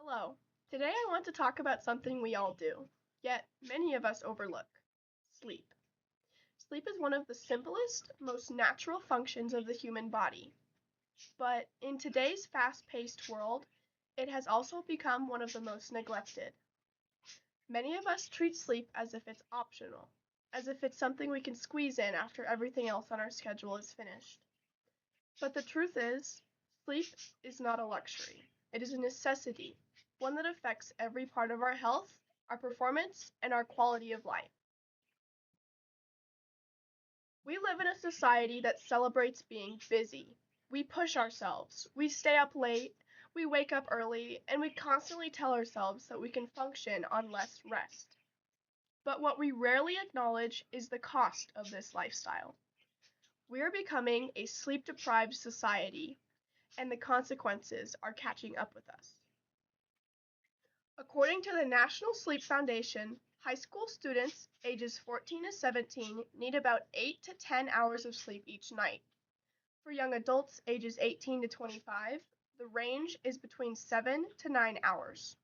Hello. Today I want to talk about something we all do, yet many of us overlook sleep. Sleep is one of the simplest, most natural functions of the human body. But in today's fast paced world, it has also become one of the most neglected. Many of us treat sleep as if it's optional, as if it's something we can squeeze in after everything else on our schedule is finished. But the truth is, sleep is not a luxury. It is a necessity, one that affects every part of our health, our performance, and our quality of life. We live in a society that celebrates being busy. We push ourselves, we stay up late, we wake up early, and we constantly tell ourselves that we can function on less rest. But what we rarely acknowledge is the cost of this lifestyle. We are becoming a sleep deprived society, and the consequences are catching up with us. According to the National Sleep Foundation, high school students ages 14 to 17 need about 8 to 10 hours of sleep each night. For young adults ages 18 to 25, the range is between 7 to 9 hours.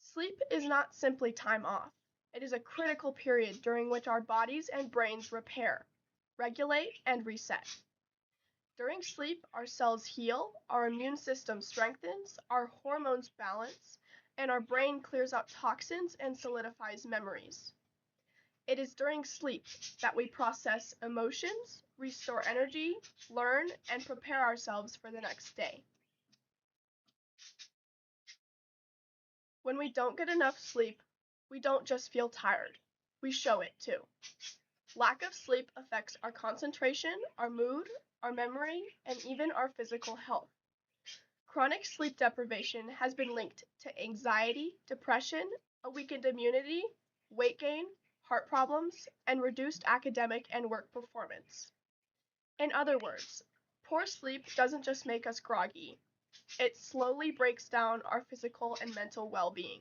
Sleep is not simply time off. It is a critical period during which our bodies and brains repair, regulate, and reset. During sleep, our cells heal, our immune system strengthens, our hormones balance, and our brain clears out toxins and solidifies memories. It is during sleep that we process emotions, restore energy, learn, and prepare ourselves for the next day. When we don't get enough sleep, we don't just feel tired, we show it too. Lack of sleep affects our concentration, our mood, our memory, and even our physical health. Chronic sleep deprivation has been linked to anxiety, depression, a weakened immunity, weight gain, heart problems, and reduced academic and work performance. In other words, poor sleep doesn't just make us groggy, it slowly breaks down our physical and mental well being.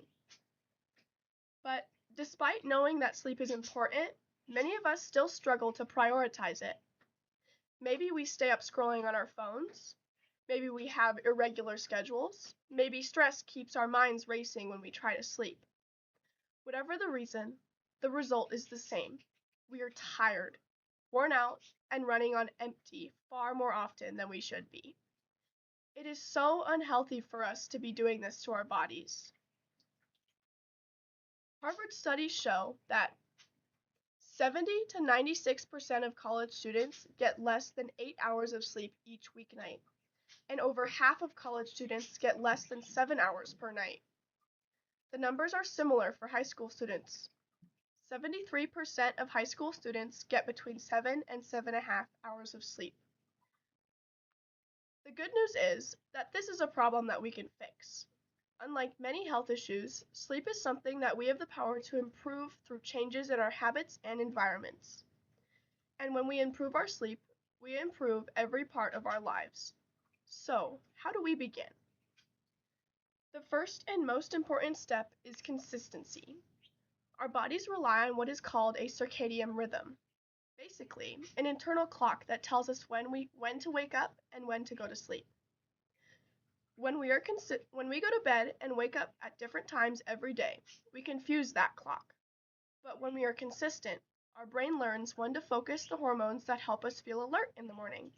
But despite knowing that sleep is important, many of us still struggle to prioritize it. Maybe we stay up scrolling on our phones. Maybe we have irregular schedules. Maybe stress keeps our minds racing when we try to sleep. Whatever the reason, the result is the same. We are tired, worn out, and running on empty far more often than we should be. It is so unhealthy for us to be doing this to our bodies. Harvard studies show that 70 to 96% of college students get less than 8 hours of sleep each weeknight, and over half of college students get less than 7 hours per night. The numbers are similar for high school students. 73% of high school students get between 7 and 7.5 hours of sleep. The good news is that this is a problem that we can fix. Unlike many health issues, sleep is something that we have the power to improve through changes in our habits and environments. And when we improve our sleep, we improve every part of our lives. So, how do we begin? The first and most important step is consistency. Our bodies rely on what is called a circadian rhythm. Basically, an internal clock that tells us when to wake up and when to go to sleep. When we go to bed and wake up at different times every day, we confuse that clock. But when we are consistent, our brain learns when to focus the hormones that help us feel alert in the morning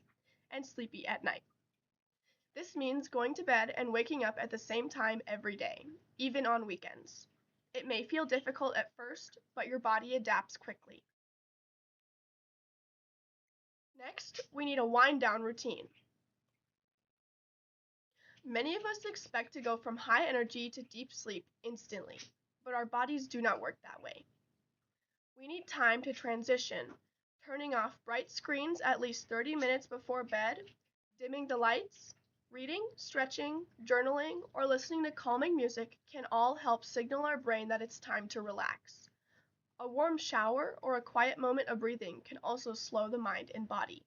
and sleepy at night. This means going to bed and waking up at the same time every day, even on weekends. It may feel difficult at first, but your body adapts quickly. Next, we need a wind down routine. Many of us expect to go from high energy to deep sleep instantly, but our bodies do not work that way. We need time to transition, turning off bright screens at least 30 minutes before bed, dimming the lights, reading, stretching, journaling, or listening to calming music can all help signal our brain that it's time to relax. A warm shower or a quiet moment of breathing can also slow the mind and body.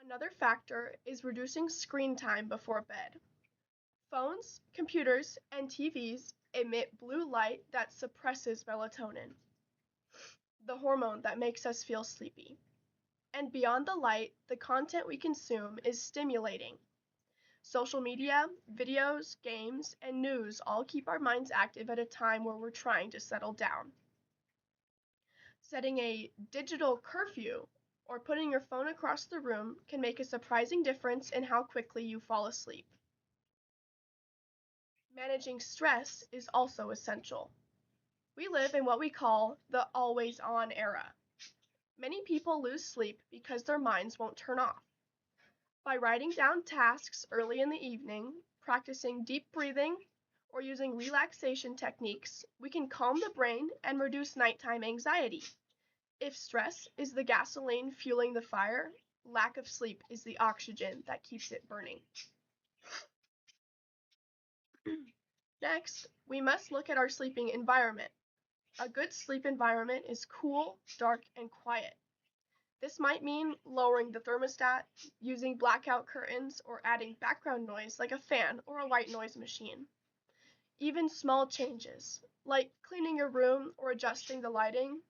Another factor is reducing screen time before bed. Phones, computers, and TVs emit blue light that suppresses melatonin, the hormone that makes us feel sleepy. And beyond the light, the content we consume is stimulating. Social media, videos, games, and news all keep our minds active at a time where we're trying to settle down. Setting a digital curfew or putting your phone across the room can make a surprising difference in how quickly you fall asleep. Managing stress is also essential. We live in what we call the always on era. Many people lose sleep because their minds won't turn off. By writing down tasks early in the evening, practicing deep breathing, or using relaxation techniques, we can calm the brain and reduce nighttime anxiety. If stress is the gasoline fueling the fire, lack of sleep is the oxygen that keeps it burning. Next, we must look at our sleeping environment. A good sleep environment is cool, dark, and quiet. This might mean lowering the thermostat, using blackout curtains, or adding background noise like a fan or a white noise machine. Even small changes, like cleaning your room or adjusting the lighting,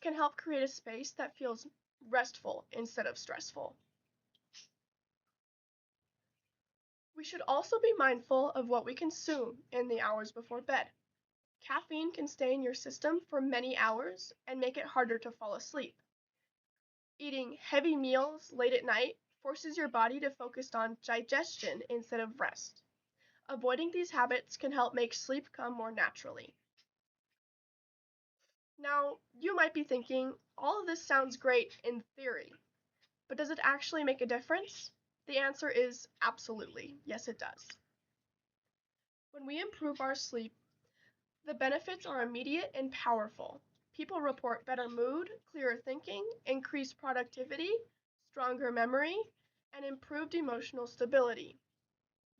can help create a space that feels restful instead of stressful. We should also be mindful of what we consume in the hours before bed. Caffeine can stay in your system for many hours and make it harder to fall asleep. Eating heavy meals late at night forces your body to focus on digestion instead of rest. Avoiding these habits can help make sleep come more naturally. Now, you might be thinking, all of this sounds great in theory, but does it actually make a difference? The answer is absolutely, yes it does. When we improve our sleep, the benefits are immediate and powerful. People report better mood, clearer thinking, increased productivity, stronger memory, and improved emotional stability.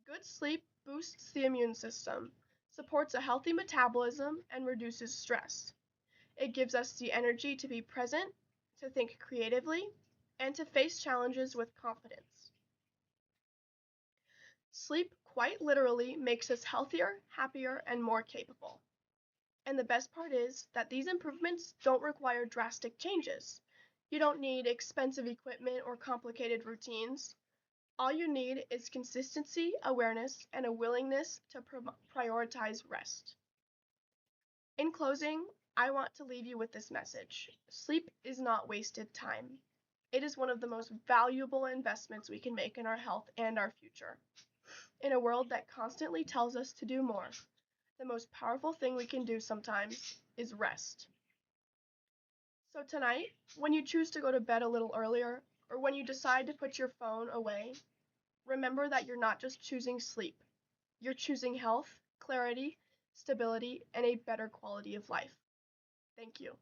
Good sleep boosts the immune system, supports a healthy metabolism, and reduces stress. It gives us the energy to be present, to think creatively, and to face challenges with confidence. Sleep quite literally makes us healthier, happier, and more capable. And the best part is that these improvements don't require drastic changes. You don't need expensive equipment or complicated routines. All you need is consistency, awareness, and a willingness to prioritize rest. In closing, I want to leave you with this message. Sleep is not wasted time. It is one of the most valuable investments we can make in our health and our future. In a world that constantly tells us to do more, the most powerful thing we can do sometimes is rest. So tonight, when you choose to go to bed a little earlier, or when you decide to put your phone away, remember that you're not just choosing sleep. You're choosing health, clarity, stability, and a better quality of life. Thank you.